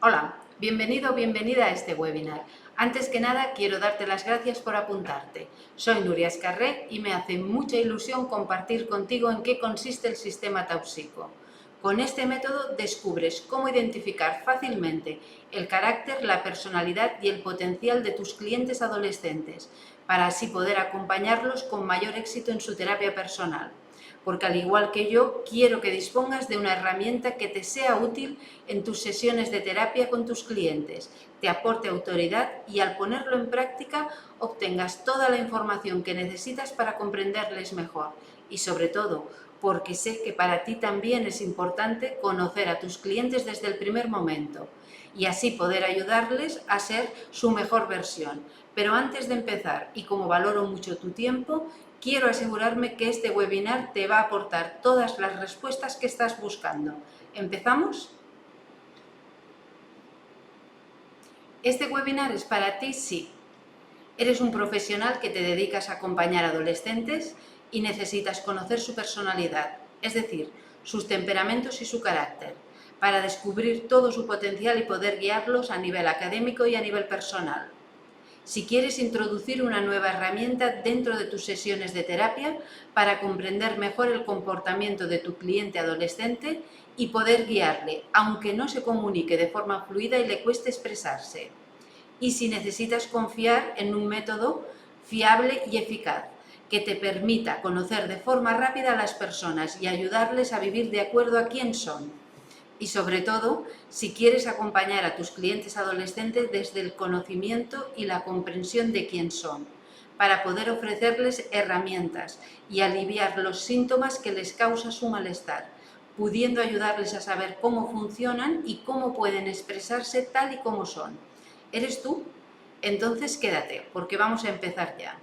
Hola, bienvenido o bienvenida a este webinar. Antes que nada, quiero darte las gracias por apuntarte. Soy Nuria Escarré y me hace mucha ilusión compartir contigo en qué consiste el sistema Tausico. Con este método descubres cómo identificar fácilmente el carácter, la personalidad y el potencial de tus clientes adolescentes, para así poder acompañarlos con mayor éxito en su terapia personal. Porque al igual que yo, quiero que dispongas de una herramienta que te sea útil en tus sesiones de terapia con tus clientes, te aporte autoridad y al ponerlo en práctica obtengas toda la información que necesitas para comprenderles mejor y sobre todo porque sé que para ti también es importante conocer a tus clientes desde el primer momento y así poder ayudarles a ser su mejor versión. Pero antes de empezar, y como valoro mucho tu tiempo, quiero asegurarme que este webinar te va a aportar todas las respuestas que estás buscando. ¿Empezamos? Este webinar es para ti si eres un profesional que te dedicas a acompañar a adolescentes y necesitas conocer su personalidad, es decir, sus temperamentos y su carácter, para descubrir todo su potencial y poder guiarlos a nivel académico y a nivel personal. Si quieres introducir una nueva herramienta dentro de tus sesiones de terapia para comprender mejor el comportamiento de tu cliente adolescente y poder guiarle, aunque no se comunique de forma fluida y le cueste expresarse. Y si necesitas confiar en un método fiable y eficaz que te permita conocer de forma rápida a las personas y ayudarles a vivir de acuerdo a quién son. Y sobre todo, si quieres acompañar a tus clientes adolescentes desde el conocimiento y la comprensión de quién son, para poder ofrecerles herramientas y aliviar los síntomas que les causa su malestar, pudiendo ayudarles a saber cómo funcionan y cómo pueden expresarse tal y como son. ¿Eres tú? Entonces quédate, porque vamos a empezar ya.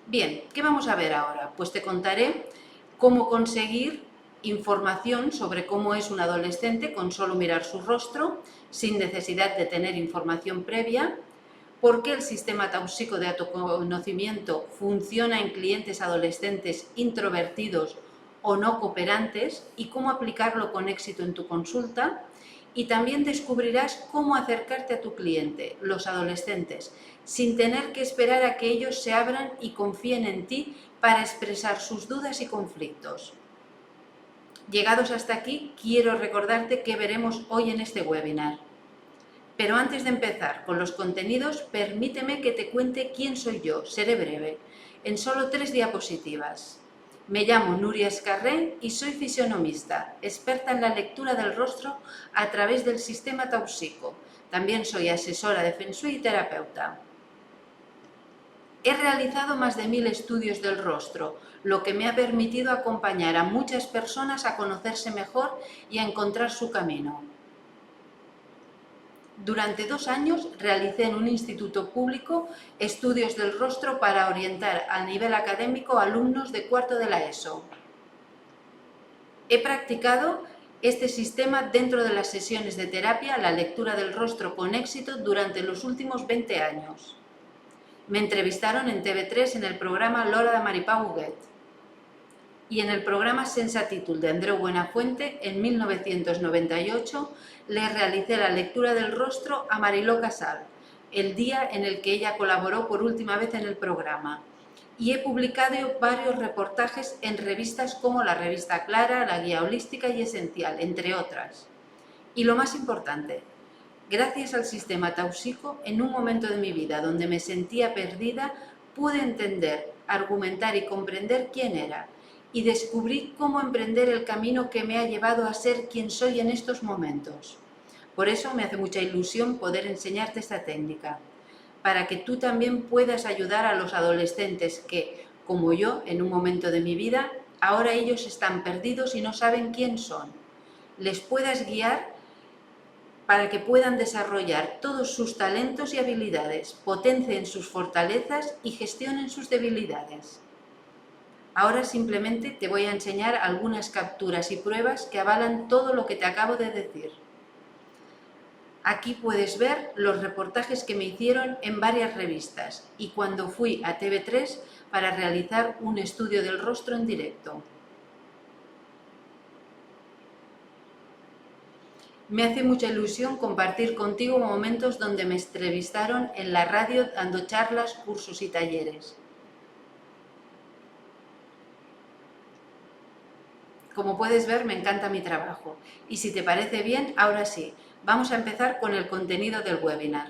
Bien, ¿qué vamos a ver ahora? Pues te contaré cómo conseguir información sobre cómo es un adolescente con solo mirar su rostro, sin necesidad de tener información previa, por qué el sistema Tausico de autoconocimiento funciona en clientes adolescentes introvertidos o no cooperantes y cómo aplicarlo con éxito en tu consulta. Y también descubrirás cómo acercarte a tu cliente, los adolescentes, sin tener que esperar a que ellos se abran y confíen en ti para expresar sus dudas y conflictos. Llegados hasta aquí, quiero recordarte qué veremos hoy en este webinar. Pero antes de empezar con los contenidos, permíteme que te cuente quién soy yo. Seré breve, en solo 3 diapositivas. Me llamo Nuria Escarré y soy fisionomista, experta en la lectura del rostro a través del sistema Tausico. También soy asesora de Feng Shui y terapeuta. He realizado más de 1000 estudios del rostro, lo que me ha permitido acompañar a muchas personas a conocerse mejor y a encontrar su camino. Durante 2 años realicé en un instituto público estudios del rostro para orientar a nivel académico a alumnos de cuarto de la ESO. He practicado este sistema dentro de las sesiones de terapia, la lectura del rostro con éxito durante los últimos 20 años. Me entrevistaron en TV3 en el programa L'Hora de Maripà Huguet y en el programa Sensatitud de Andreu Buenafuente en 1998 le realicé la lectura del rostro a Mariló Casal, el día en el que ella colaboró por última vez en el programa. Y he publicado varios reportajes en revistas como la revista Clara, la Guía Holística y Esencial, entre otras. Y lo más importante, gracias al sistema Tausico, en un momento de mi vida donde me sentía perdida, pude entender, argumentar y comprender quién era, y descubrí cómo emprender el camino que me ha llevado a ser quien soy en estos momentos. Por eso me hace mucha ilusión poder enseñarte esta técnica, para que tú también puedas ayudar a los adolescentes que, como yo, en un momento de mi vida, ahora ellos están perdidos y no saben quién son. Les puedas guiar para que puedan desarrollar todos sus talentos y habilidades, potencien sus fortalezas y gestionen sus debilidades. Ahora simplemente te voy a enseñar algunas capturas y pruebas que avalan todo lo que te acabo de decir. Aquí puedes ver los reportajes que me hicieron en varias revistas y cuando fui a TV3 para realizar un estudio del rostro en directo. Me hace mucha ilusión compartir contigo momentos donde me entrevistaron en la radio dando charlas, cursos y talleres. Como puedes ver, me encanta mi trabajo. Y si te parece bien, ahora sí, vamos a empezar con el contenido del webinar.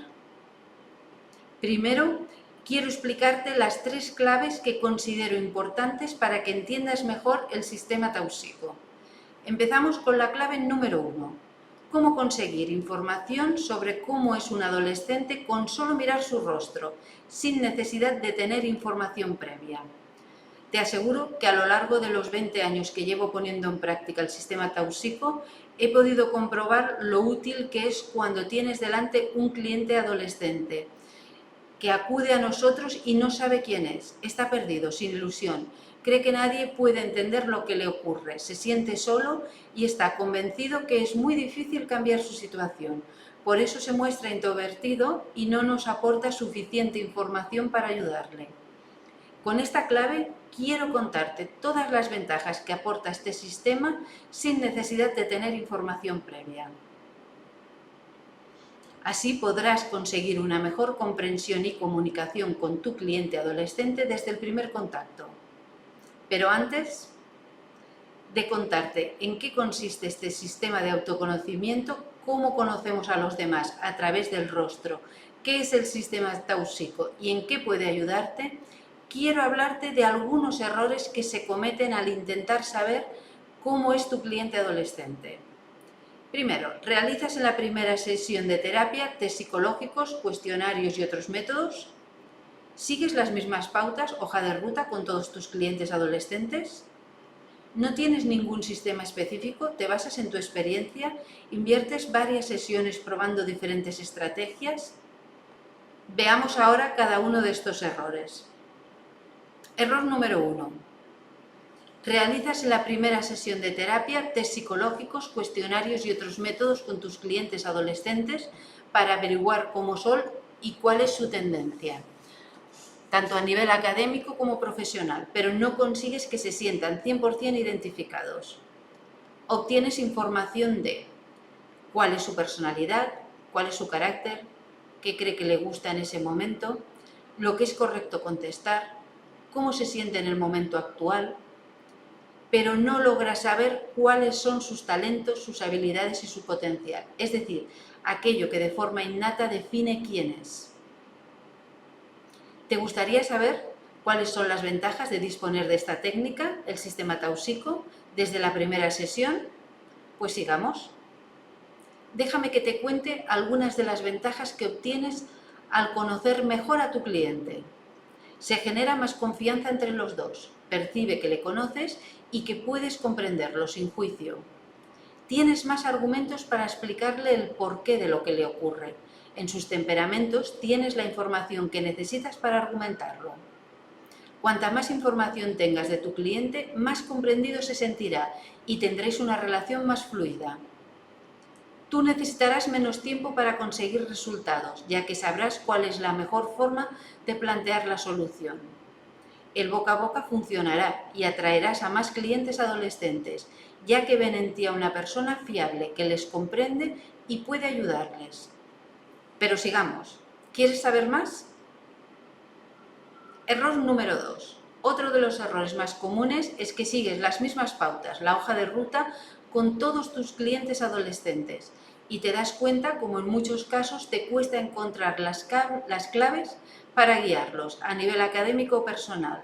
Primero, quiero explicarte las 3 claves que considero importantes para que entiendas mejor el sistema Tausico. Empezamos con la clave número 1. Cómo conseguir información sobre cómo es un adolescente con solo mirar su rostro, sin necesidad de tener información previa. Te aseguro que a lo largo de los 20 años que llevo poniendo en práctica el sistema Tausico, he podido comprobar lo útil que es cuando tienes delante un cliente adolescente que acude a nosotros y no sabe quién es, está perdido, sin ilusión, cree que nadie puede entender lo que le ocurre, se siente solo y está convencido que es muy difícil cambiar su situación. Por eso se muestra introvertido y no nos aporta suficiente información para ayudarle. Con esta clave quiero contarte todas las ventajas que aporta este sistema sin necesidad de tener información previa. Así podrás conseguir una mejor comprensión y comunicación con tu cliente adolescente desde el primer contacto. Pero antes de contarte en qué consiste este sistema de autoconocimiento, cómo conocemos a los demás a través del rostro, qué es el sistema Tausico y en qué puede ayudarte, quiero hablarte de algunos errores que se cometen al intentar saber cómo es tu cliente adolescente. Primero, realizas en la primera sesión de terapia test psicológicos, cuestionarios y otros métodos. ¿Sigues las mismas pautas, hoja de ruta con todos tus clientes adolescentes? ¿No tienes ningún sistema específico? ¿Te basas en tu experiencia? ¿Inviertes varias sesiones probando diferentes estrategias? Veamos ahora cada uno de estos errores. Error número 1. Realizas en la primera sesión de terapia test psicológicos, cuestionarios y otros métodos con tus clientes adolescentes para averiguar cómo son y cuál es su tendencia, tanto a nivel académico como profesional, pero no consigues que se sientan 100% identificados. Obtienes información de cuál es su personalidad, cuál es su carácter, qué cree que le gusta en ese momento, lo que es correcto contestar, cómo se siente en el momento actual, pero no logras saber cuáles son sus talentos, sus habilidades y su potencial, es decir, aquello que de forma innata define quién es. ¿Te gustaría saber cuáles son las ventajas de disponer de esta técnica, el sistema Tausico, desde la primera sesión? Pues sigamos. Déjame que te cuente algunas de las ventajas que obtienes al conocer mejor a tu cliente. Se genera más confianza entre los dos, percibe que le conoces y que puedes comprenderlo sin juicio. Tienes más argumentos para explicarle el porqué de lo que le ocurre. En sus temperamentos tienes la información que necesitas para argumentarlo. Cuanta más información tengas de tu cliente, más comprendido se sentirá y tendréis una relación más fluida. Tú necesitarás menos tiempo para conseguir resultados, ya que sabrás cuál es la mejor forma de plantear la solución. El boca a boca funcionará y atraerás a más clientes adolescentes, ya que ven en ti a una persona fiable que les comprende y puede ayudarles. Pero sigamos. ¿Quieres saber más? Error número 2. Otro de los errores más comunes es que sigues las mismas pautas, la hoja de ruta, con todos tus clientes adolescentes y te das cuenta como en muchos casos te cuesta encontrar las claves para guiarlos a nivel académico o personal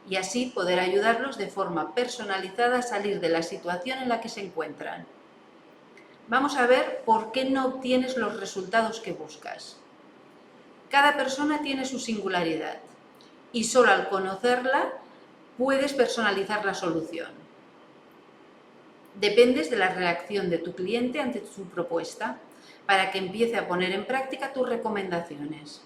y así poder ayudarlos de forma personalizada a salir de la situación en la que se encuentran. Vamos a ver por qué no obtienes los resultados que buscas. Cada persona tiene su singularidad y solo al conocerla puedes personalizar la solución. Dependes de la reacción de tu cliente ante su propuesta para que empiece a poner en práctica tus recomendaciones.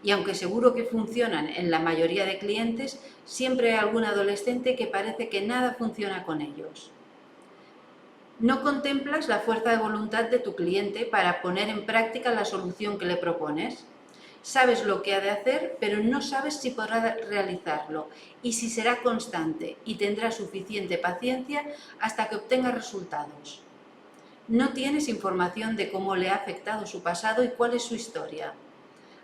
Y aunque seguro que funcionan en la mayoría de clientes, siempre hay algún adolescente que parece que nada funciona con ellos. No contemplas la fuerza de voluntad de tu cliente para poner en práctica la solución que le propones. Sabes lo que ha de hacer, pero no sabes si podrá realizarlo y si será constante y tendrá suficiente paciencia hasta que obtenga resultados. No tienes información de cómo le ha afectado su pasado y cuál es su historia.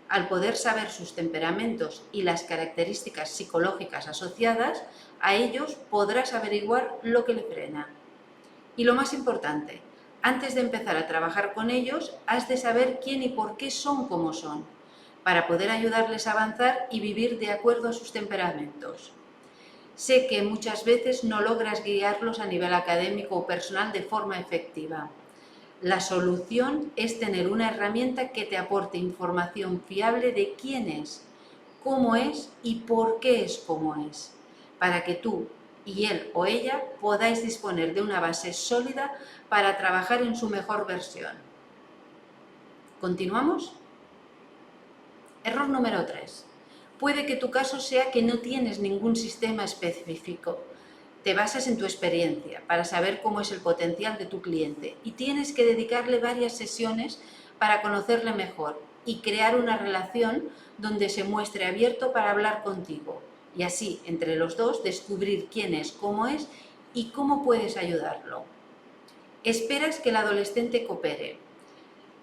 Al poder saber sus temperamentos y las características psicológicas asociadas a ellos, podrás averiguar lo que le frena. Y lo más importante, antes de empezar a trabajar con ellos, has de saber quién y por qué son como son, para poder ayudarles a avanzar y vivir de acuerdo a sus temperamentos. Sé que muchas veces no logras guiarlos a nivel académico o personal de forma efectiva. La solución es tener una herramienta que te aporte información fiable de quién es, cómo es y por qué es como es, para que tú y él o ella podáis disponer de una base sólida para trabajar en su mejor versión. ¿Continuamos? Error número 3. Puede que tu caso sea que no tienes ningún sistema específico. Te basas en tu experiencia para saber cómo es el potencial de tu cliente y tienes que dedicarle varias sesiones para conocerle mejor y crear una relación donde se muestre abierto para hablar contigo y así entre los dos descubrir quién es, cómo es y cómo puedes ayudarlo. Esperas que el adolescente coopere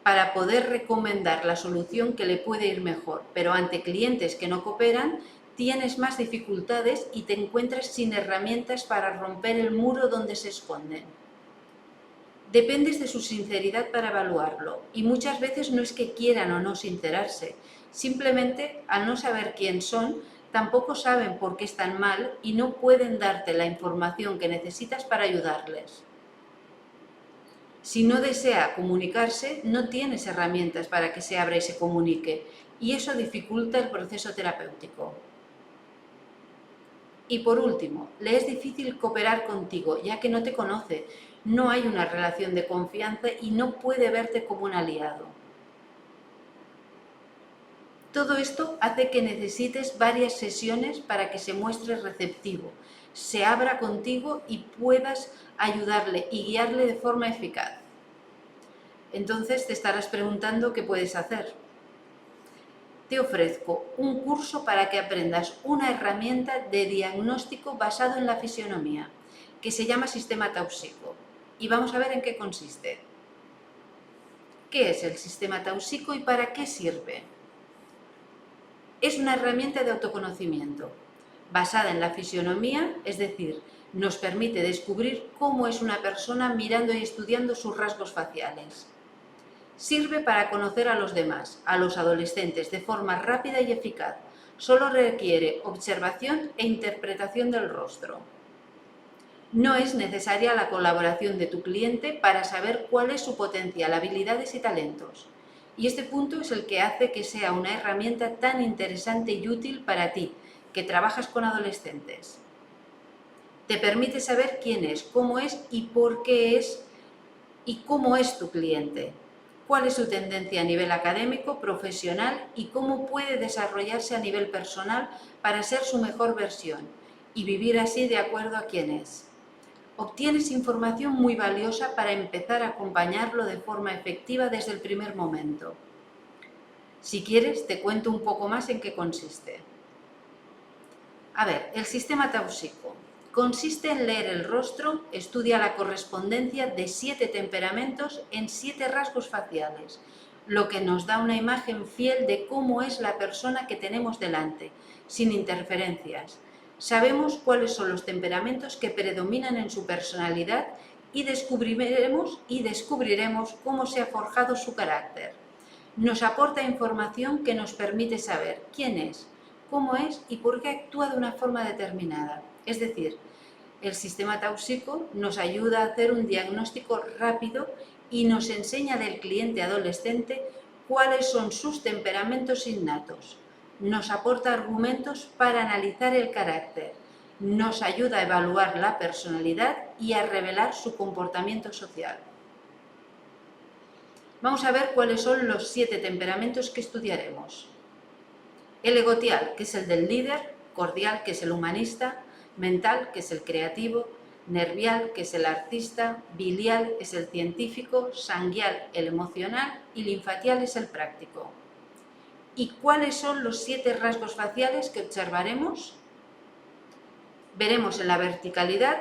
para poder recomendar la solución que le puede ir mejor, pero ante clientes que no cooperan, tienes más dificultades y te encuentras sin herramientas para romper el muro donde se esconden. Dependes de su sinceridad para evaluarlo y muchas veces no es que quieran o no sincerarse, simplemente al no saber quién son, tampoco saben por qué están mal y no pueden darte la información que necesitas para ayudarles. Si no desea comunicarse, no tienes herramientas para que se abra y se comunique, y eso dificulta el proceso terapéutico. Y por último, le es difícil cooperar contigo, ya que no te conoce, no hay una relación de confianza y no puede verte como un aliado. Todo esto hace que necesites varias sesiones para que se muestre receptivo, se abra contigo y puedas ayudarle y guiarle de forma eficaz. Entonces te estarás preguntando qué puedes hacer. Te ofrezco un curso para que aprendas una herramienta de diagnóstico basado en la fisionomía, que se llama Sistema Taussico, y vamos a ver en qué consiste. ¿Qué es el Sistema Taussico y para qué sirve? Es una herramienta de autoconocimiento, basada en la fisionomía, es decir, nos permite descubrir cómo es una persona mirando y estudiando sus rasgos faciales. Sirve para conocer a los demás, a los adolescentes, de forma rápida y eficaz. Solo requiere observación e interpretación del rostro. No es necesaria la colaboración de tu cliente para saber cuál es su potencial, habilidades y talentos. Y este punto es el que hace que sea una herramienta tan interesante y útil para ti, que trabajas con adolescentes. Te permite saber quién es, cómo es y por qué es y cómo es tu cliente. Cuál es su tendencia a nivel académico, profesional y cómo puede desarrollarse a nivel personal para ser su mejor versión y vivir así de acuerdo a quién es. Obtienes información muy valiosa para empezar a acompañarlo de forma efectiva desde el primer momento. Si quieres, te cuento un poco más en qué consiste. A ver, el sistema Taussico consiste en leer el rostro, estudia la correspondencia de 7 temperamentos en 7 rasgos faciales, lo que nos da una imagen fiel de cómo es la persona que tenemos delante, sin interferencias. Sabemos cuáles son los temperamentos que predominan en su personalidad y descubriremos cómo se ha forjado su carácter. Nos aporta información que nos permite saber quién es, cómo es y por qué actúa de una forma determinada. Es decir, el sistema Taussico nos ayuda a hacer un diagnóstico rápido y nos enseña del cliente adolescente cuáles son sus temperamentos innatos. Nos aporta argumentos para analizar el carácter, nos ayuda a evaluar la personalidad y a revelar su comportamiento social. Vamos a ver cuáles son los 7 temperamentos que estudiaremos. El egotial, que es el del líder; cordial, que es el humanista; mental, que es el creativo; nervial, que es el artista; bilial, es el científico; sanguial, el emocional; y linfatial es el práctico. ¿Y cuáles son los 7 rasgos faciales que observaremos? Veremos en la verticalidad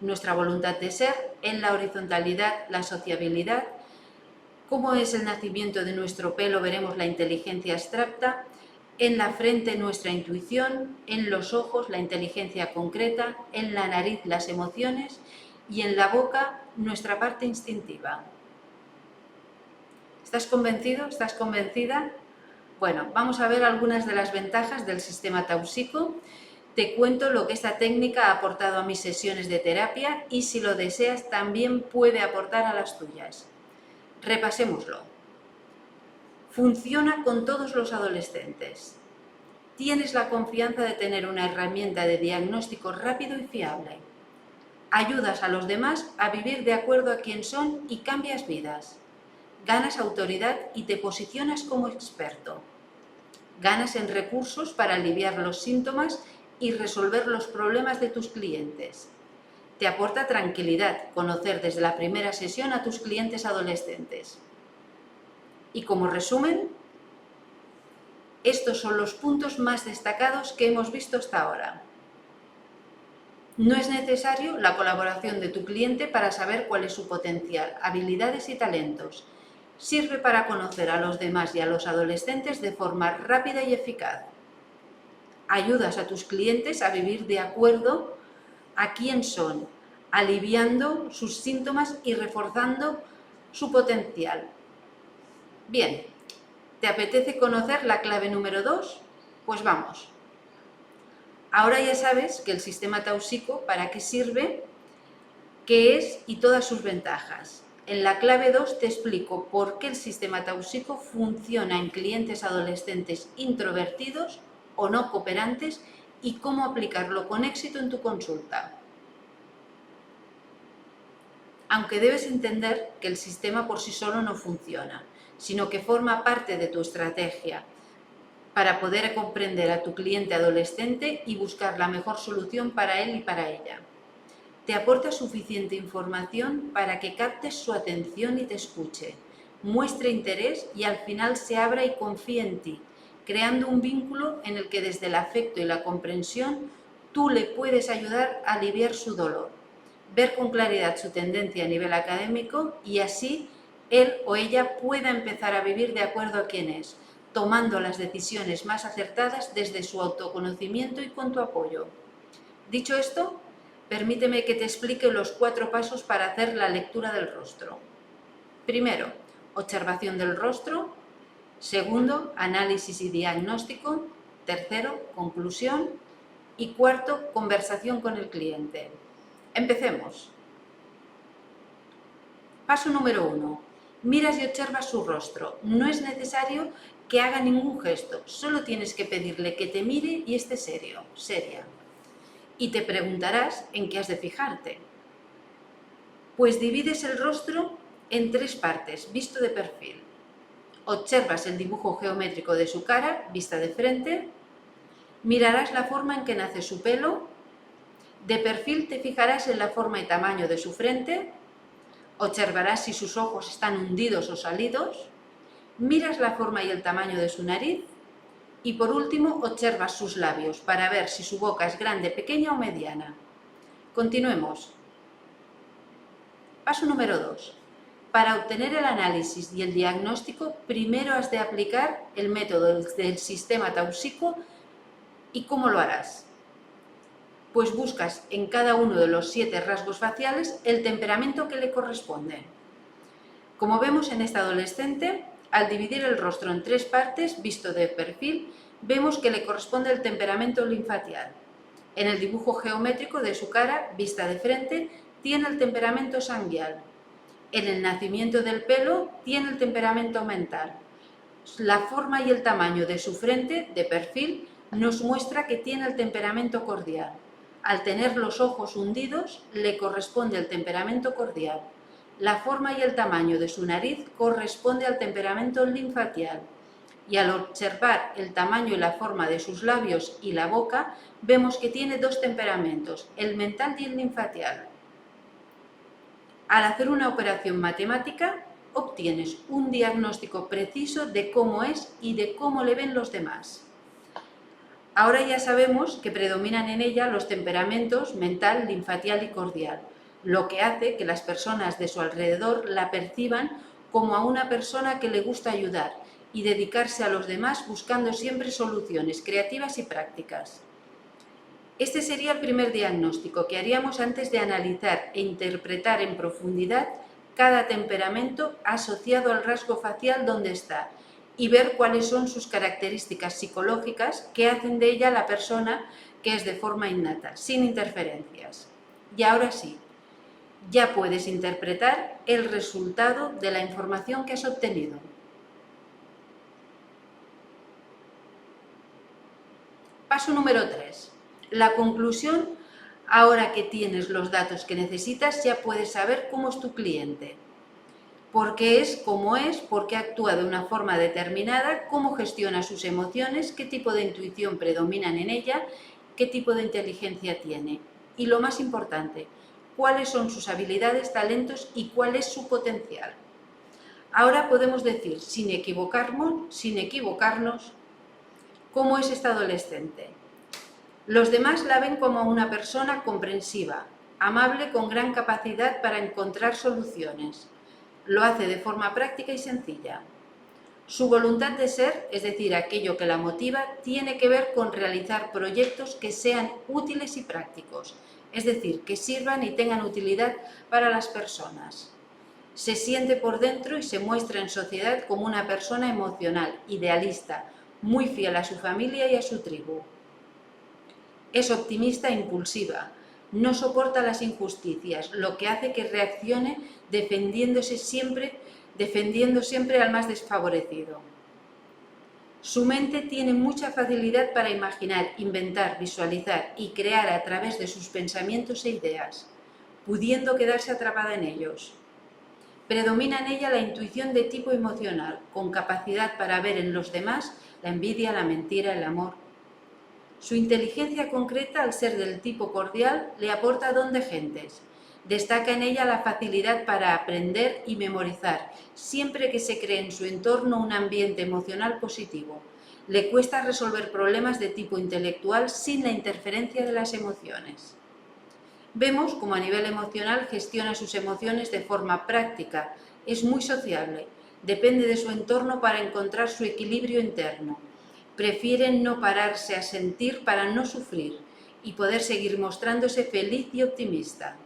nuestra voluntad de ser, en la horizontalidad, la sociabilidad. Cómo es el nacimiento de nuestro pelo, veremos la inteligencia abstracta. En la frente, nuestra intuición. En los ojos, la inteligencia concreta. En la nariz, las emociones. Y en la boca, nuestra parte instintiva. ¿Estás convencido? ¿Estás convencida? Bueno, vamos a ver algunas de las ventajas del sistema Tausico. Te cuento lo que esta técnica ha aportado a mis sesiones de terapia y, si lo deseas, también puede aportar a las tuyas. Repasémoslo. Funciona con todos los adolescentes. Tienes la confianza de tener una herramienta de diagnóstico rápido y fiable. Ayudas a los demás a vivir de acuerdo a quién son y cambias vidas. Ganas autoridad y te posicionas como experto. Ganas en recursos para aliviar los síntomas y resolver los problemas de tus clientes. Te aporta tranquilidad conocer desde la primera sesión a tus clientes adolescentes. Y como resumen, estos son los puntos más destacados que hemos visto hasta ahora. No es necesario la colaboración de tu cliente para saber cuál es su potencial, habilidades y talentos. Sirve para conocer a los demás y a los adolescentes de forma rápida y eficaz. Ayudas a tus clientes a vivir de acuerdo a quién son, aliviando sus síntomas y reforzando su potencial. Bien, ¿te apetece conocer la clave número 2? Pues vamos. Ahora ya sabes que el sistema Tausico, para qué sirve, qué es y todas sus ventajas. En la clave 2 te explico por qué el sistema Tausico funciona en clientes adolescentes introvertidos o no cooperantes y cómo aplicarlo con éxito en tu consulta. Aunque debes entender que el sistema por sí solo no funciona, sino que forma parte de tu estrategia para poder comprender a tu cliente adolescente y buscar la mejor solución para él y para ella. Te aporta suficiente información para que captes su atención y te escuche, muestre interés y al final se abra y confíe en ti, creando un vínculo en el que desde el afecto y la comprensión tú le puedes ayudar a aliviar su dolor, ver con claridad su tendencia a nivel académico y así él o ella pueda empezar a vivir de acuerdo a quién es, tomando las decisiones más acertadas desde su autoconocimiento y con tu apoyo. Dicho esto, permíteme que te explique los 4 pasos para hacer la lectura del rostro. Primero, observación del rostro. Segundo, análisis y diagnóstico. Tercero, conclusión. Y cuarto, conversación con el cliente. Empecemos. Paso número 1. Miras y observas su rostro. No es necesario que haga ningún gesto, solo tienes que pedirle que te mire y esté serio, seria. Y te preguntarás en qué has de fijarte. Pues divides el rostro en 3 partes, visto de perfil. Observas el dibujo geométrico de su cara, vista de frente. Mirarás la forma en que nace su pelo. De perfil te fijarás en la forma y tamaño de su frente. Observarás si sus ojos están hundidos o salidos. Miras la forma y el tamaño de su nariz. Y por último, observas sus labios para ver si su boca es grande, pequeña o mediana. Continuemos. Paso número 2. Para obtener el análisis y el diagnóstico, primero has de aplicar el método del sistema Tausico. ¿Y cómo lo harás? Pues buscas en cada uno de los 7 rasgos faciales el temperamento que le corresponde. Como vemos en esta adolescente, al dividir el rostro en 3 partes, visto de perfil, vemos que le corresponde el temperamento linfatial. En el dibujo geométrico de su cara, vista de frente, tiene el temperamento sanguíneo. En el nacimiento del pelo, tiene el temperamento mental. La forma y el tamaño de su frente, de perfil, nos muestra que tiene el temperamento cordial. Al tener los ojos hundidos, le corresponde el temperamento cordial. La forma y el tamaño de su nariz corresponde al temperamento linfatial. Y al observar el tamaño y la forma de sus labios y la boca, vemos que tiene 2 temperamentos, el mental y el linfatial. Al hacer una operación matemática, obtienes un diagnóstico preciso de cómo es y de cómo le ven los demás. Ahora ya sabemos que predominan en ella los temperamentos mental, linfatial y cordial. lo que hace que las personas de su alrededor la perciban como a una persona que le gusta ayudar y dedicarse a los demás buscando siempre soluciones creativas y prácticas. Este sería el primer diagnóstico que haríamos antes de analizar e interpretar en profundidad cada temperamento asociado al rasgo facial donde está y ver cuáles son sus características psicológicas que hacen de ella la persona que es de forma innata, sin interferencias. Y ahora sí, ya puedes interpretar el resultado de la información que has obtenido. Paso número 3. La conclusión. Ahora que tienes los datos que necesitas, ya puedes saber cómo es tu cliente. Por qué es como es, por qué actúa de una forma determinada, cómo gestiona sus emociones, qué tipo de intuición predominan en ella, qué tipo de inteligencia tiene. Y lo más importante, cuáles son sus habilidades, talentos y cuál es su potencial. Ahora podemos decir, sin equivocarnos, cómo es esta adolescente. Los demás la ven como una persona comprensiva, amable, con gran capacidad para encontrar soluciones. Lo hace de forma práctica y sencilla. Su voluntad de ser, es decir, aquello que la motiva, tiene que ver con realizar proyectos que sean útiles y prácticos, es decir, que sirvan y tengan utilidad para las personas. Se siente por dentro y se muestra en sociedad como una persona emocional, idealista, muy fiel a su familia y a su tribu. Es optimista e impulsiva, no soporta las injusticias, lo que hace que reaccione defendiendo siempre al más desfavorecido. Su mente tiene mucha facilidad para imaginar, inventar, visualizar y crear a través de sus pensamientos e ideas, pudiendo quedarse atrapada en ellos. Predomina en ella la intuición de tipo emocional, con capacidad para ver en los demás la envidia, la mentira, el amor. Su inteligencia concreta, al ser del tipo cordial, le aporta don de gentes. Destaca en ella la facilidad para aprender y memorizar, siempre que se cree en su entorno un ambiente emocional positivo. Le cuesta resolver problemas de tipo intelectual sin la interferencia de las emociones. Vemos cómo a nivel emocional gestiona sus emociones de forma práctica, es muy sociable, depende de su entorno para encontrar su equilibrio interno. Prefiere no pararse a sentir para no sufrir y poder seguir mostrándose feliz y optimista.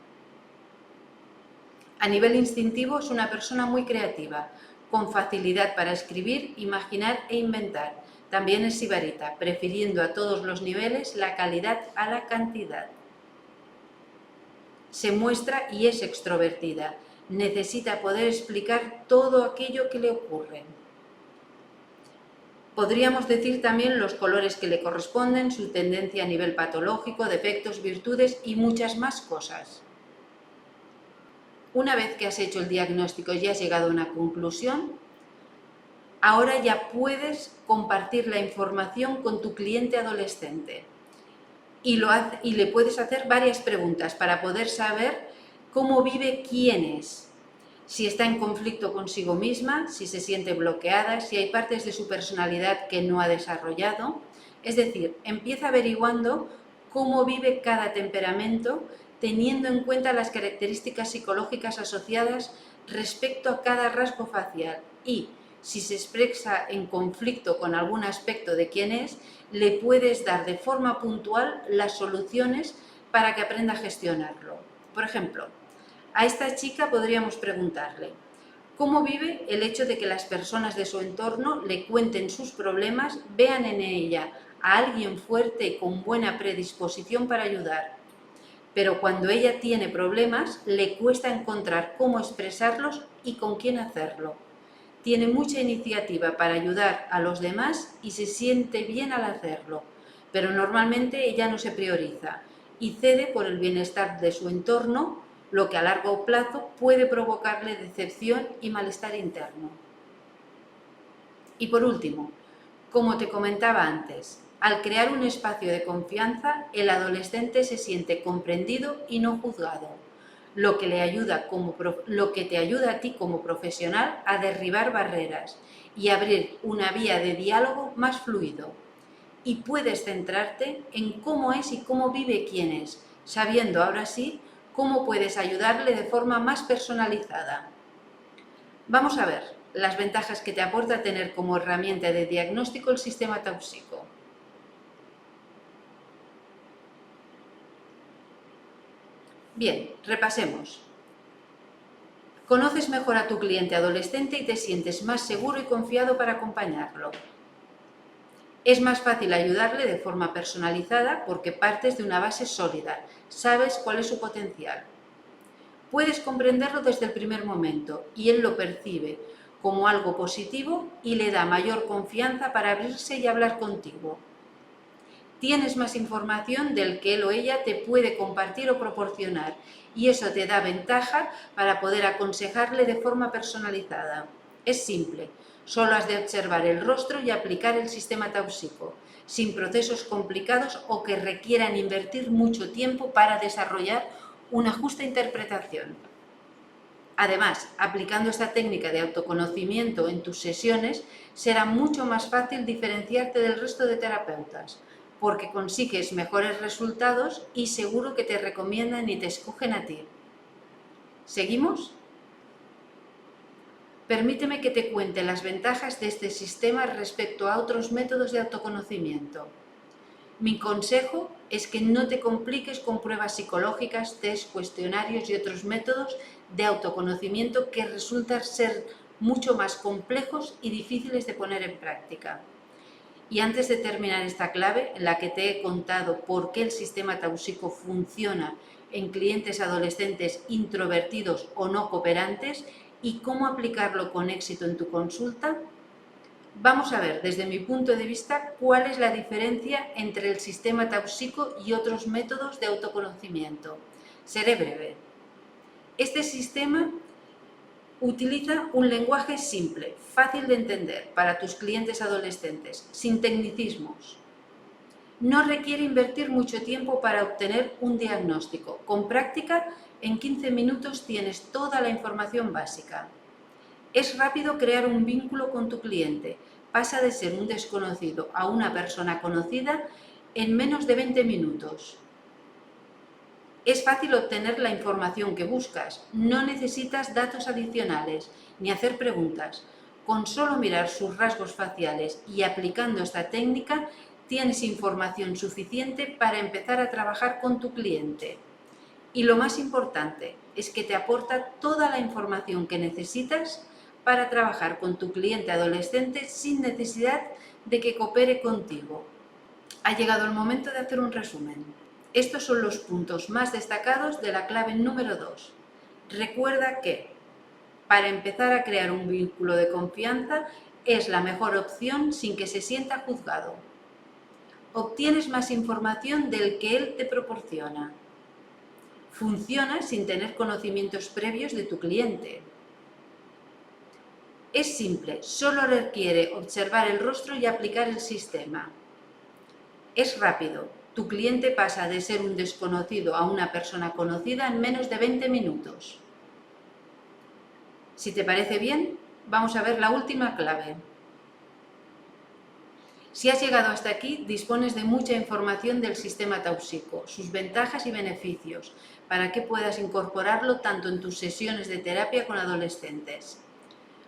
A nivel instintivo es una persona muy creativa, con facilidad para escribir, imaginar e inventar. También es sibarita, prefiriendo a todos los niveles la calidad a la cantidad. Se muestra y es extrovertida. Necesita poder explicar todo aquello que le ocurre. Podríamos decir también los colores que le corresponden, su tendencia a nivel patológico, defectos, virtudes y muchas más cosas. Una vez que has hecho el diagnóstico y has llegado a una conclusión, ahora ya puedes compartir la información con tu cliente adolescente y le puedes hacer varias preguntas para poder saber cómo vive, quién es. Si está en conflicto consigo misma, si se siente bloqueada, si hay partes de su personalidad que no ha desarrollado. Es decir, empieza averiguando cómo vive cada temperamento, teniendo en cuenta las características psicológicas asociadas respecto a cada rasgo facial y, si se expresa en conflicto con algún aspecto de quién es, le puedes dar de forma puntual las soluciones para que aprenda a gestionarlo. Por ejemplo, a esta chica podríamos preguntarle cómo vive el hecho de que las personas de su entorno le cuenten sus problemas, vean en ella a alguien fuerte y con buena predisposición para ayudar. Pero cuando ella tiene problemas, le cuesta encontrar cómo expresarlos y con quién hacerlo. Tiene mucha iniciativa para ayudar a los demás y se siente bien al hacerlo, pero normalmente ella no se prioriza y cede por el bienestar de su entorno, lo que a largo plazo puede provocarle decepción y malestar interno. Y por último, como te comentaba antes, al crear un espacio de confianza, el adolescente se siente comprendido y no juzgado, lo que te ayuda a ti como profesional a derribar barreras y abrir una vía de diálogo más fluido. Y puedes centrarte en cómo es y cómo vive quién es, sabiendo ahora sí cómo puedes ayudarle de forma más personalizada. Vamos a ver las ventajas que te aporta tener como herramienta de diagnóstico el sistema Tauxico. Bien, repasemos. Conoces mejor a tu cliente adolescente y te sientes más seguro y confiado para acompañarlo. Es más fácil ayudarle de forma personalizada porque partes de una base sólida, sabes cuál es su potencial. Puedes comprenderlo desde el primer momento y él lo percibe como algo positivo y le da mayor confianza para abrirse y hablar contigo. Tienes más información del que él o ella te puede compartir o proporcionar y eso te da ventaja para poder aconsejarle de forma personalizada. Es simple, solo has de observar el rostro y aplicar el sistema Tauxico, sin procesos complicados o que requieran invertir mucho tiempo para desarrollar una justa interpretación. Además, aplicando esta técnica de autoconocimiento en tus sesiones, será mucho más fácil diferenciarte del resto de terapeutas, porque consigues mejores resultados y seguro que te recomiendan y te escogen a ti. ¿Seguimos? Permíteme que te cuente las ventajas de este sistema respecto a otros métodos de autoconocimiento. Mi consejo es que no te compliques con pruebas psicológicas, test, cuestionarios y otros métodos de autoconocimiento que resultan ser mucho más complejos y difíciles de poner en práctica. Y antes de terminar esta clave, en la que te he contado por qué el sistema Tauxico funciona en clientes adolescentes introvertidos o no cooperantes y cómo aplicarlo con éxito en tu consulta, vamos a ver desde mi punto de vista cuál es la diferencia entre el sistema Tauxico y otros métodos de autoconocimiento. Seré breve. Este sistema utiliza un lenguaje simple, fácil de entender para tus clientes adolescentes, sin tecnicismos. No requiere invertir mucho tiempo para obtener un diagnóstico. Con práctica, en 15 minutos tienes toda la información básica. Es rápido crear un vínculo con tu cliente. Pasa de ser un desconocido a una persona conocida en menos de 20 minutos. Es fácil obtener la información que buscas. No necesitas datos adicionales ni hacer preguntas. Con solo mirar sus rasgos faciales y aplicando esta técnica, tienes información suficiente para empezar a trabajar con tu cliente. Y lo más importante es que te aporta toda la información que necesitas para trabajar con tu cliente adolescente sin necesidad de que coopere contigo. Ha llegado el momento de hacer un resumen. Estos son los puntos más destacados de la clave número 2. Recuerda que, para empezar a crear un vínculo de confianza, es la mejor opción sin que se sienta juzgado. Obtienes más información del que él te proporciona. Funciona sin tener conocimientos previos de tu cliente. Es simple, solo requiere observar el rostro y aplicar el sistema. Es rápido, tu cliente pasa de ser un desconocido a una persona conocida en menos de 20 minutos. Si te parece bien, vamos a ver la última clave. Si has llegado hasta aquí, dispones de mucha información del sistema Tauxico, sus ventajas y beneficios, para que puedas incorporarlo tanto en tus sesiones de terapia con adolescentes.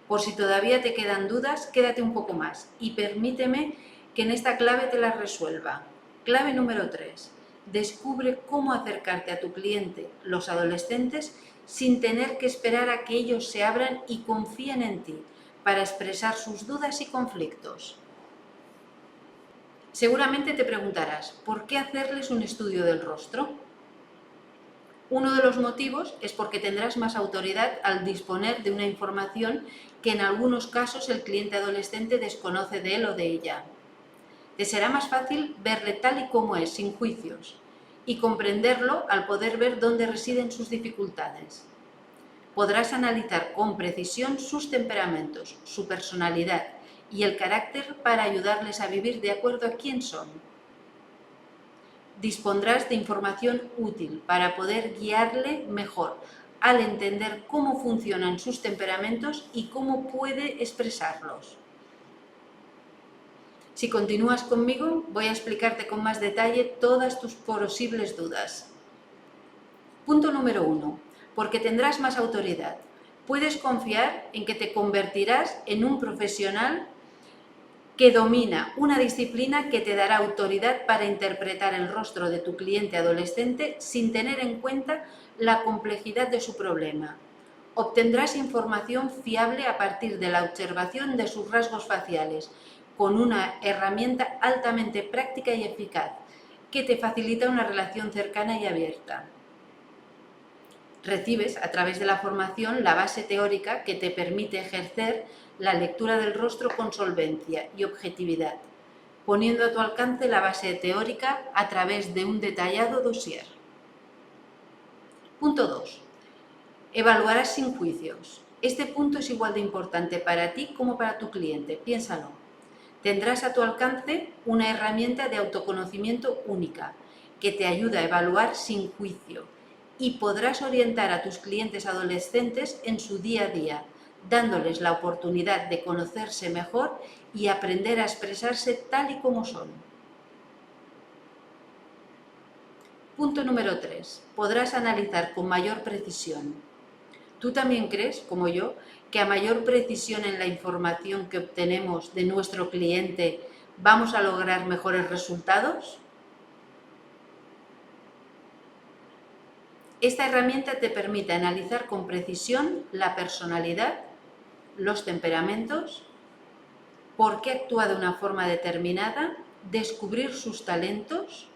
Por si todavía te quedan dudas, quédate un poco más y permíteme que en esta clave te las resuelva. Clave número 3. Descubre cómo acercarte a tu cliente, los adolescentes, sin tener que esperar a que ellos se abran y confíen en ti para expresar sus dudas y conflictos. Seguramente te preguntarás, ¿por qué hacerles un estudio del rostro? Uno de los motivos es porque tendrás más autoridad al disponer de una información que en algunos casos el cliente adolescente desconoce de él o de ella. Te será más fácil verle tal y como es, sin juicios, y comprenderlo al poder ver dónde residen sus dificultades. Podrás analizar con precisión sus temperamentos, su personalidad y el carácter para ayudarles a vivir de acuerdo a quién son. Dispondrás de información útil para poder guiarle mejor al entender cómo funcionan sus temperamentos y cómo puede expresarlos. Si continúas conmigo, voy a explicarte con más detalle todas tus posibles dudas. Punto número 1. Porque tendrás más autoridad. Puedes confiar en que te convertirás en un profesional que domina una disciplina que te dará autoridad para interpretar el rostro de tu cliente adolescente sin tener en cuenta la complejidad de su problema. Obtendrás información fiable a partir de la observación de sus rasgos faciales, con una herramienta altamente práctica y eficaz, que te facilita una relación cercana y abierta. Recibes a través de la formación la base teórica que te permite ejercer la lectura del rostro con solvencia y objetividad, poniendo a tu alcance la base teórica a través de un detallado dossier. Punto 2. Evaluarás sin juicios. Este punto es igual de importante para ti como para tu cliente, piénsalo. Tendrás a tu alcance una herramienta de autoconocimiento única que te ayuda a evaluar sin juicio y podrás orientar a tus clientes adolescentes en su día a día, dándoles la oportunidad de conocerse mejor y aprender a expresarse tal y como son. Punto número 3. Podrás analizar con mayor precisión. ¿Tú también crees, como yo, que a mayor precisión en la información que obtenemos de nuestro cliente vamos a lograr mejores resultados? Esta herramienta te permite analizar con precisión la personalidad, los temperamentos, por qué actúa de una forma determinada, descubrir sus talentos,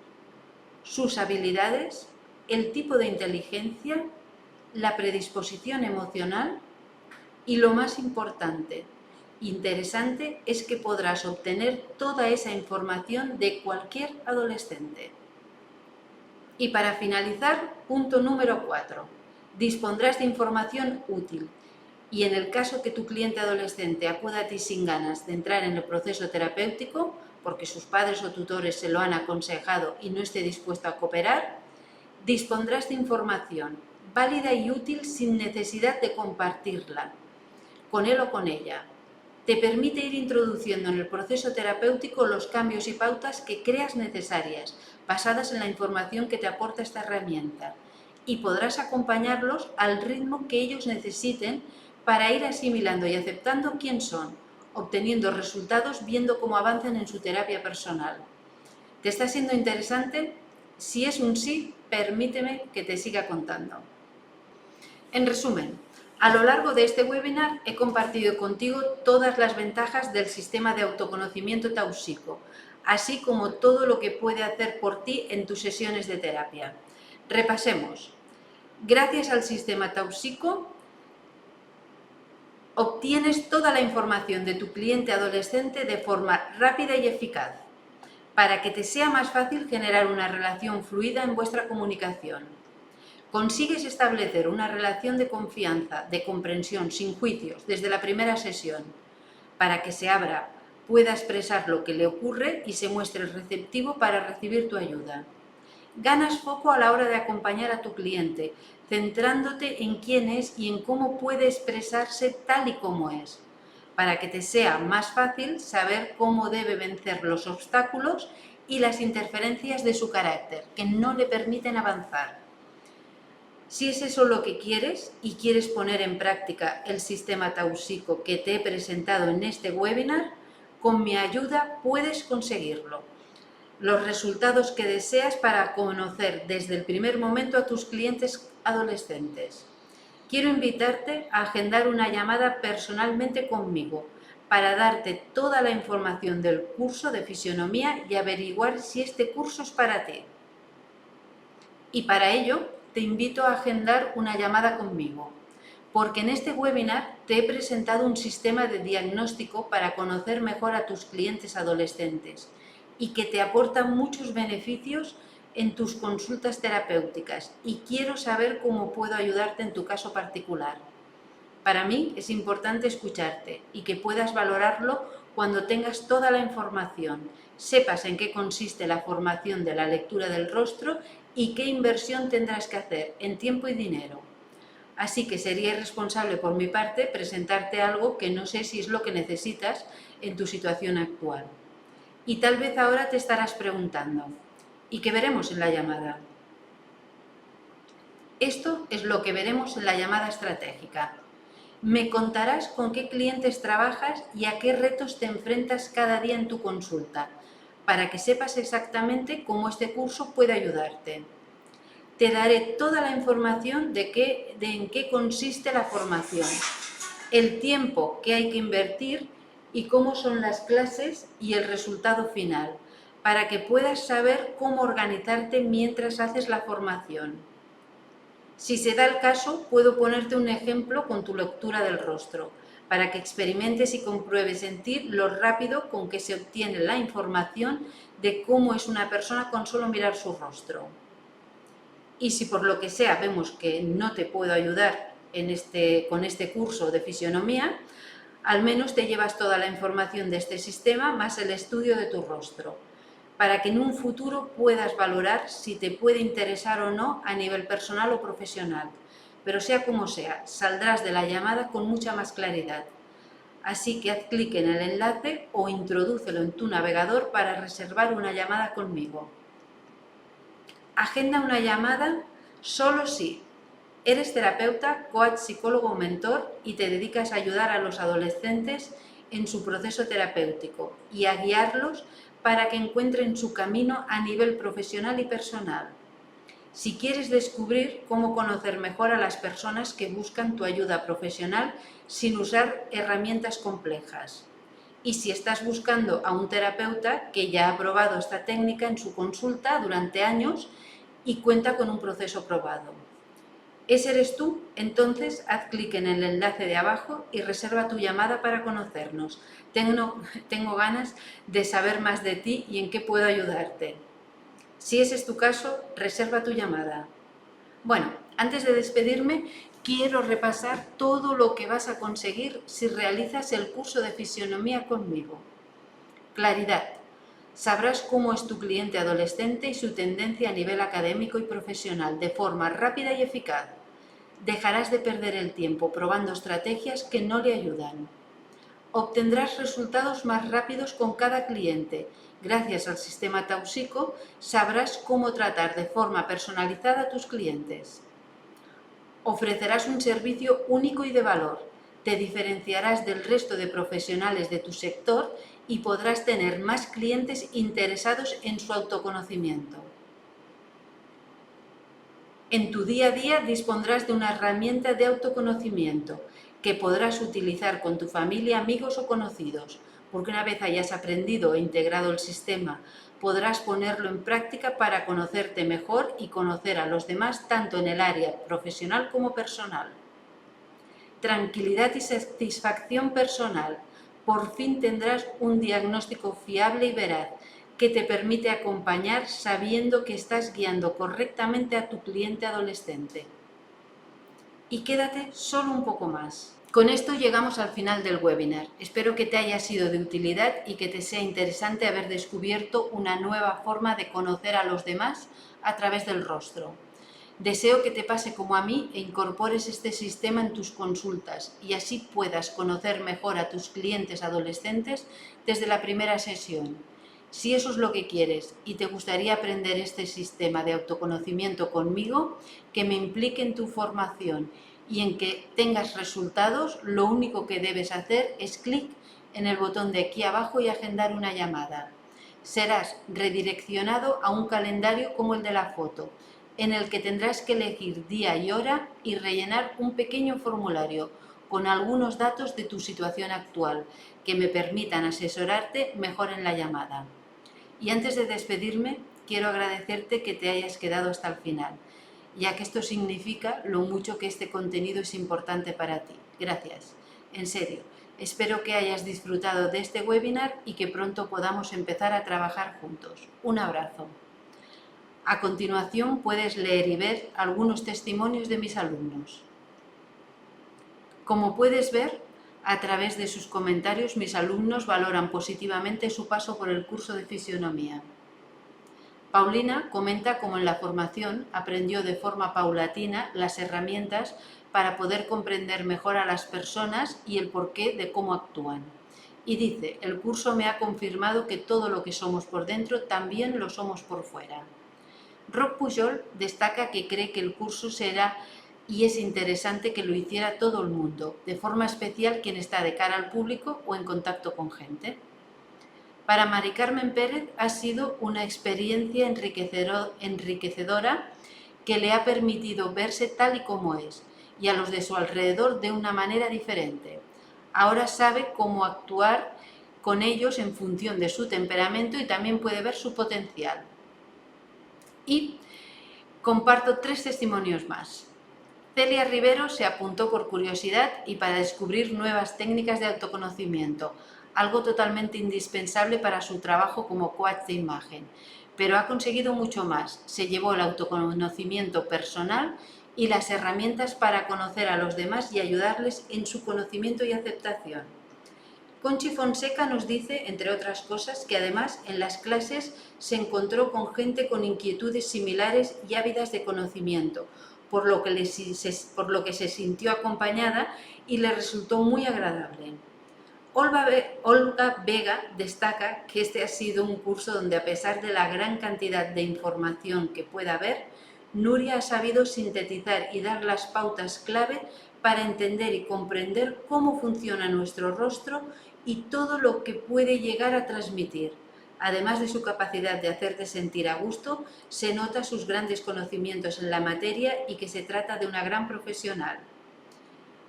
sus habilidades, el tipo de inteligencia, la predisposición emocional y, lo más importante, interesante, es que podrás obtener toda esa información de cualquier adolescente. Y para finalizar, punto número 4. Dispondrás de información útil y en el caso que tu cliente adolescente acuda a ti sin ganas de entrar en el proceso terapéutico, porque sus padres o tutores se lo han aconsejado y no esté dispuesto a cooperar, dispondrás de información válida y útil sin necesidad de compartirla con él o con ella. Te permite ir introduciendo en el proceso terapéutico los cambios y pautas que creas necesarias, basadas en la información que te aporta esta herramienta, y podrás acompañarlos al ritmo que ellos necesiten para ir asimilando y aceptando quién son, obteniendo resultados viendo cómo avanzan en su terapia personal. ¿Te está siendo interesante? Si es un sí, permíteme que te siga contando. En resumen, a lo largo de este webinar he compartido contigo todas las ventajas del sistema de autoconocimiento Tausico, así como todo lo que puede hacer por ti en tus sesiones de terapia. Repasemos. Gracias al sistema Tausico, obtienes toda la información de tu cliente adolescente de forma rápida y eficaz, para que te sea más fácil generar una relación fluida en vuestra comunicación. Consigues establecer una relación de confianza, de comprensión, sin juicios, desde la primera sesión, para que se abra, pueda expresar lo que le ocurre y se muestre receptivo para recibir tu ayuda. Ganas foco a la hora de acompañar a tu cliente, centrándote en quién es y en cómo puede expresarse tal y como es, para que te sea más fácil saber cómo debe vencer los obstáculos y las interferencias de su carácter, que no le permiten avanzar. Si es eso lo que quieres y quieres poner en práctica el sistema Tausico que te he presentado en este webinar, con mi ayuda puedes conseguirlo. Los resultados que deseas para conocer desde el primer momento a tus clientes adolescentes. Quiero invitarte a agendar una llamada personalmente conmigo para darte toda la información del curso de fisionomía y averiguar si este curso es para ti. Y para ello, te invito a agendar una llamada conmigo, porque en este webinar te he presentado un sistema de diagnóstico para conocer mejor a tus clientes adolescentes y que te aporta muchos beneficios en tus consultas terapéuticas, y quiero saber cómo puedo ayudarte en tu caso particular. Para mí es importante escucharte y que puedas valorarlo cuando tengas toda la información, sepas en qué consiste la formación de la lectura del rostro y qué inversión tendrás que hacer en tiempo y dinero. Así que sería irresponsable por mi parte presentarte algo que no sé si es lo que necesitas en tu situación actual. Y tal vez ahora te estarás preguntando, ¿y qué veremos en la llamada? Esto es lo que veremos en la llamada estratégica. Me contarás con qué clientes trabajas y a qué retos te enfrentas cada día en tu consulta, para que sepas exactamente cómo este curso puede ayudarte. Te daré toda la información de en qué consiste la formación, el tiempo que hay que invertir y cómo son las clases y el resultado final, para que puedas saber cómo organizarte mientras haces la formación. Si se da el caso, puedo ponerte un ejemplo con tu lectura del rostro, para que experimentes y compruebes en ti lo rápido con que se obtiene la información de cómo es una persona con solo mirar su rostro. Y si por lo que sea vemos que no te puedo ayudar con este curso de fisionomía, al menos te llevas toda la información de este sistema más el estudio de tu rostro, para que en un futuro puedas valorar si te puede interesar o no a nivel personal o profesional. Pero sea como sea, saldrás de la llamada con mucha más claridad. Así que haz clic en el enlace o introdúcelo en tu navegador para reservar una llamada conmigo. Agenda una llamada solo si eres terapeuta, coach, psicólogo o mentor y te dedicas a ayudar a los adolescentes en su proceso terapéutico y a guiarlos para que encuentren su camino a nivel profesional y personal. Si quieres descubrir cómo conocer mejor a las personas que buscan tu ayuda profesional sin usar herramientas complejas. Y si estás buscando a un terapeuta que ya ha probado esta técnica en su consulta durante años y cuenta con un proceso probado. ¿Ese eres tú? Entonces haz clic en el enlace de abajo y reserva tu llamada para conocernos. Tengo ganas de saber más de ti y en qué puedo ayudarte. Si ese es tu caso, reserva tu llamada. Bueno, antes de despedirme, quiero repasar todo lo que vas a conseguir si realizas el curso de fisionomía conmigo. Claridad. Sabrás cómo es tu cliente adolescente y su tendencia a nivel académico y profesional de forma rápida y eficaz. Dejarás de perder el tiempo probando estrategias que no le ayudan. Obtendrás resultados más rápidos con cada cliente. Gracias al sistema Tausico sabrás cómo tratar de forma personalizada a tus clientes. Ofrecerás un servicio único y de valor. Te diferenciarás del resto de profesionales de tu sector y podrás tener más clientes interesados en su autoconocimiento. En tu día a día dispondrás de una herramienta de autoconocimiento que podrás utilizar con tu familia, amigos o conocidos, porque una vez hayas aprendido e integrado el sistema, podrás ponerlo en práctica para conocerte mejor y conocer a los demás tanto en el área profesional como personal. Tranquilidad y satisfacción personal. Por fin tendrás un diagnóstico fiable y veraz que te permite acompañar sabiendo que estás guiando correctamente a tu cliente adolescente. Y quédate solo un poco más. Con esto llegamos al final del webinar. Espero que te haya sido de utilidad y que te sea interesante haber descubierto una nueva forma de conocer a los demás a través del rostro. Deseo que te pase como a mí e incorpores este sistema en tus consultas y así puedas conocer mejor a tus clientes adolescentes desde la primera sesión. Si eso es lo que quieres y te gustaría aprender este sistema de autoconocimiento conmigo, que me implique en tu formación y en que tengas resultados, lo único que debes hacer es clic en el botón de aquí abajo y agendar una llamada. Serás redireccionado a un calendario como el de la foto, en el que tendrás que elegir día y hora y rellenar un pequeño formulario con algunos datos de tu situación actual que me permitan asesorarte mejor en la llamada. Y antes de despedirme, quiero agradecerte que te hayas quedado hasta el final, ya que esto significa lo mucho que este contenido es importante para ti. Gracias. En serio, espero que hayas disfrutado de este webinar y que pronto podamos empezar a trabajar juntos. Un abrazo. A continuación puedes leer y ver algunos testimonios de mis alumnos. Como puedes ver, a través de sus comentarios mis alumnos valoran positivamente su paso por el curso de fisionomía. Paulina comenta cómo en la formación aprendió de forma paulatina las herramientas para poder comprender mejor a las personas y el porqué de cómo actúan. Y dice, el curso me ha confirmado que todo lo que somos por dentro también lo somos por fuera. Roc Pujol destaca que cree que el curso será y es interesante que lo hiciera todo el mundo, de forma especial quien está de cara al público o en contacto con gente. Para Mari Carmen Pérez ha sido una experiencia enriquecedora que le ha permitido verse tal y como es y a los de su alrededor de una manera diferente. Ahora sabe cómo actuar con ellos en función de su temperamento y también puede ver su potencial. Y comparto 3 testimonios más. Celia Rivero se apuntó por curiosidad y para descubrir nuevas técnicas de autoconocimiento, algo totalmente indispensable para su trabajo como coach de imagen, pero ha conseguido mucho más. Se llevó el autoconocimiento personal y las herramientas para conocer a los demás y ayudarles en su conocimiento y aceptación. Conchi Fonseca nos dice, entre otras cosas, que además en las clases se encontró con gente con inquietudes similares y ávidas de conocimiento, por lo que se sintió acompañada y le resultó muy agradable. Olga Vega destaca que este ha sido un curso donde, a pesar de la gran cantidad de información que pueda haber, Nuria ha sabido sintetizar y dar las pautas clave para entender y comprender cómo funciona nuestro rostro y todo lo que puede llegar a transmitir. Además de su capacidad de hacerte sentir a gusto, se nota sus grandes conocimientos en la materia y que se trata de una gran profesional.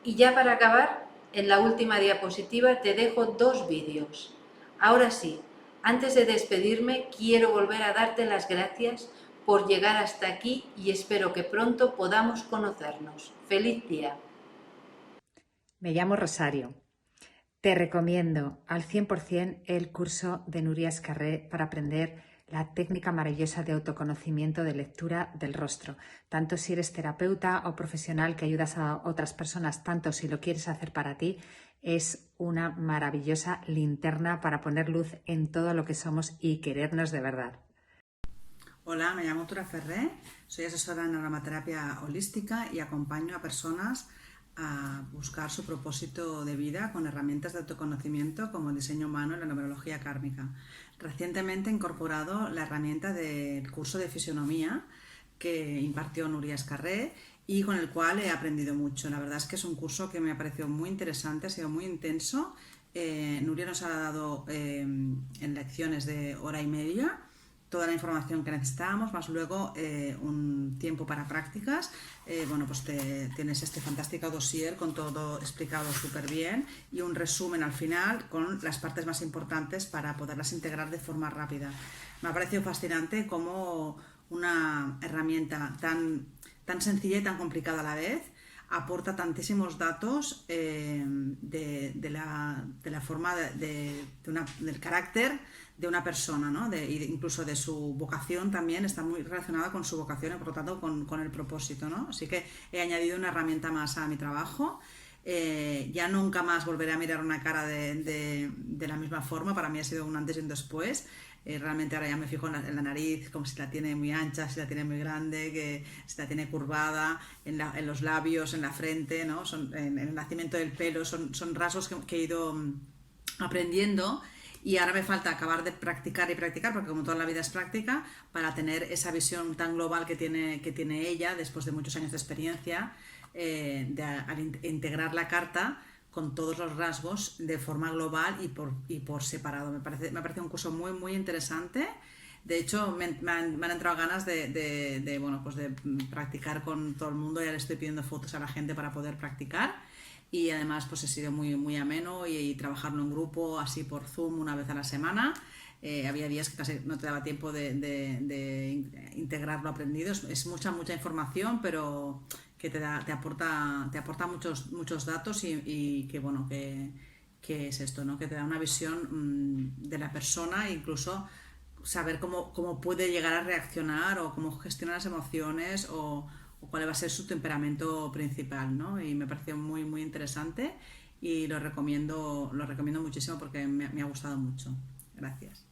Y ya para acabar, en la última diapositiva te dejo 2 vídeos. Ahora sí, antes de despedirme, quiero volver a darte las gracias por llegar hasta aquí y espero que pronto podamos conocernos. ¡Feliz día! Me llamo Rosario. Te recomiendo al 100% el curso de Nuria Escarré para aprender la técnica maravillosa de autoconocimiento de lectura del rostro. Tanto si eres terapeuta o profesional que ayudas a otras personas, tanto si lo quieres hacer para ti, es una maravillosa linterna para poner luz en todo lo que somos y querernos de verdad. Hola, me llamo Tura Ferré, soy asesora en aromaterapia holística y acompaño a personas a buscar su propósito de vida con herramientas de autoconocimiento como el diseño humano y la numerología kármica. Recientemente he incorporado la herramienta del curso de fisionomía que impartió Nuria Escarré y con el cual he aprendido mucho. La verdad es que es un curso que me ha parecido muy interesante, ha sido muy intenso. Nuria nos ha dado en lecciones de hora y media toda la información que necesitábamos, más luego un tiempo para prácticas. Bueno, pues tienes este fantástico dossier con todo explicado súper bien y un resumen al final con las partes más importantes para poderlas integrar de forma rápida. Me ha parecido fascinante cómo una herramienta tan sencilla y tan complicada a la vez aporta tantísimos datos de la forma del carácter de una persona, ¿no? Incluso de su vocación también, está muy relacionada con su vocación y por lo tanto con el propósito, ¿no? Así que he añadido una herramienta más a mi trabajo. Ya nunca más volveré a mirar una cara de la misma forma, para mí ha sido un antes y un después. Realmente ahora ya me fijo en la nariz, como si la tiene muy ancha, si la tiene muy grande, si la tiene curvada, en los labios, en la frente, ¿no? En el nacimiento del pelo, son rasgos que he ido aprendiendo. Y ahora me falta acabar de practicar y practicar, porque como toda la vida es práctica, para tener esa visión tan global que tiene ella después de muchos años de experiencia, al integrar la carta con todos los rasgos de forma global y por separado. Me parece un curso muy, muy interesante. De hecho, me han entrado ganas bueno, pues de practicar con todo el mundo. Ya le estoy pidiendo fotos a la gente para poder practicar. Y además pues ha sido muy, muy ameno y trabajarlo en grupo, así por Zoom una vez a la semana. Había días que casi no te daba tiempo de integrar lo aprendido. Es mucha información, pero que te aporta muchos datos y que bueno, que es esto, ¿no? Que te da una visión de la persona e incluso saber cómo puede llegar a reaccionar o cómo gestiona las emociones o cuál va a ser su temperamento principal, ¿no? Y me pareció muy, muy interesante y lo recomiendo muchísimo porque me ha gustado mucho. Gracias.